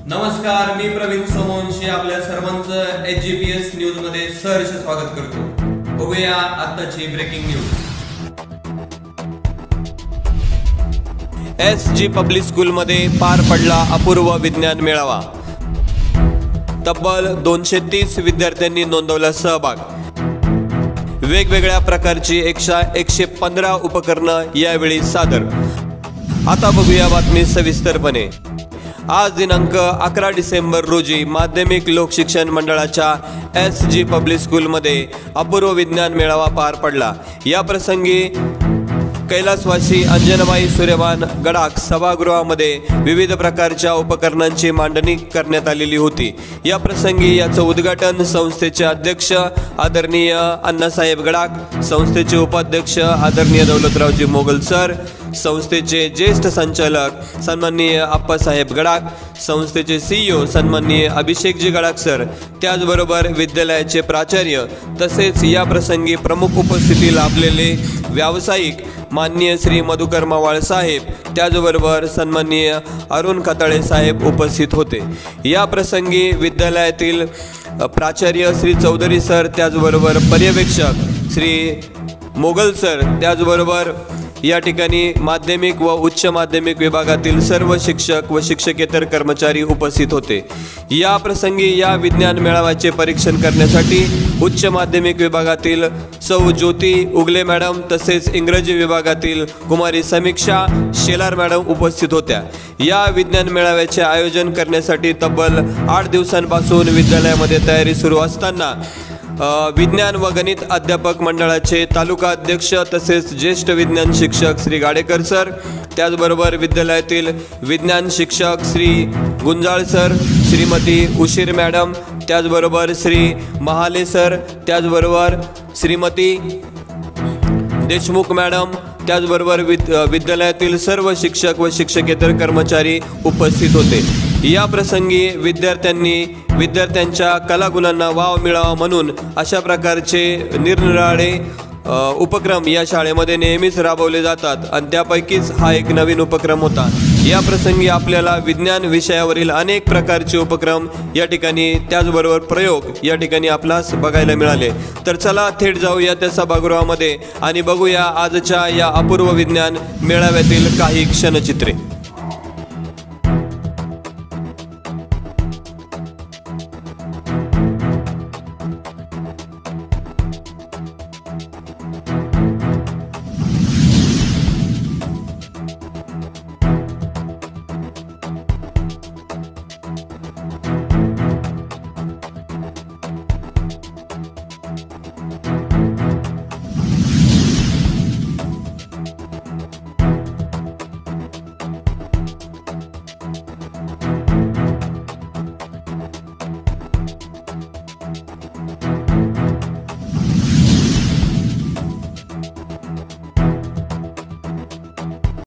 नमस्कार, मी प्रवीण सोमवंशी आपल्या सर्वांचं HGPS न्यूज मध्ये सहर्ष स्वागत करतो। बघूया आताची breaking news. SG public school मध्ये पार पडला अपूर्व विज्ञान मेळावा। तब्बल 230 विद्यार्थ्यांनी नोंदवला सहभाग। वेगवेगळ्या प्रकारची 115 उपकरणं यावेळी सादर। आता बघूया बातमी सविस्तरपणे। आज दिनांक 11 डिसेंबर रोजी माध्यमिक लोकशिक्षण मंडळाच्या SG पब्लिक स्कूलमध्ये अपूर्व विज्ञान मेळावा पार पडला। या प्रसंगी कैलासवासी अंजनाबाई सूर्यमान गडाख सभागृहामध्ये विविध प्रकारच्या उपकरणांची मांडणी करण्यात आलेली होती। या प्रसंगी याचं उद्घाटन संस्थेचे अध्यक्ष आदरणीय अण्णासाहेब गडाख, संस्थेचे उपाध्यक्ष आदरणीय दौलतरावजी मोगल सर, संस्थेचे ज्येष्ठ संचालक सन्माननीय आप्पासाहेब गडाख, संस्थेचे CEO सन्माननीय अभिषेकजी गडाख सर, त्याचबरोबर विद्यालयाचे प्राचार्य तसेच या प्रसंगी प्रमुख उपस्थिती लाभलेले व्यावसायिक माननीय श्री मधुकर मवाळ साहेब, त्याचबरोबर सन्माननीय अरुण खताळे साहेब उपस्थित होते। या प्रसंगी विद्यालयातील प्राचार्य श्री चौधरी सर, त्याचबरोबर पर्यवेक्षक श्री मोगल सर, त्याचबरोबर या ठिकाणी माध्यमिक व उच्च माध्यमिक विभागातील सर्व शिक्षक व शिक्षकेतर कर्मचारी उपस्थित होते। या प्रसंगी या विज्ञान मेळाव्याचे परीक्षण करण्यासाठी उच्च माध्यमिक विभागातील सौ ज्योती उगले मॅडम तसेच इंग्रजी विभागातील कुमारी समीक्षा शेलार मॅडम उपस्थित होत्या। या विज्ञान मेळाव्याचे आयोजन करण्यासाठी तब्बल 8 दिवसांपासून विद्यालयामध्ये तयारी सुरू असताना विज्ञान व गणित अध्यापक मंडळाचे तालुका अध्यक्ष तसेच ज्येष्ठ विज्ञान शिक्षक श्री गाडेकर सर, त्याचबरोबर विद्यालयातील विज्ञान शिक्षक श्री गुंजाळ सर, श्रीमती उशीर मॅडम, त्याचबरोबर श्री महाले सर, त्याचबरोबर श्रीमती देशमुख मॅडम, त्याचबरोबर विद्यालयातील सर्व शिक्षक व शिक्षकेतर कर्मचारी उपस्थित होते। या प्रसंगी विद्यार्थ्यांच्या कलागुणांना वाव मिळावा म्हणून अशा प्रकारचे निरनिराळे उपक्रम या शाळेमध्ये नेहमीच राबवले जातात आणि त्यापैकीच हा एक नवीन उपक्रम होता। या प्रसंगी आपल्याला विज्ञान विषयावरील अनेक प्रकारचे उपक्रम या ठिकाणी त्याचबरोबर प्रयोग या ठिकाणी आपल्यास बघायला मिळाले। तर चला थेट जाऊया त्या सभागृहामध्ये आणि बघूया आजच्या या अपूर्व विज्ञान मेळाव्यातील काही क्षणचित्रे।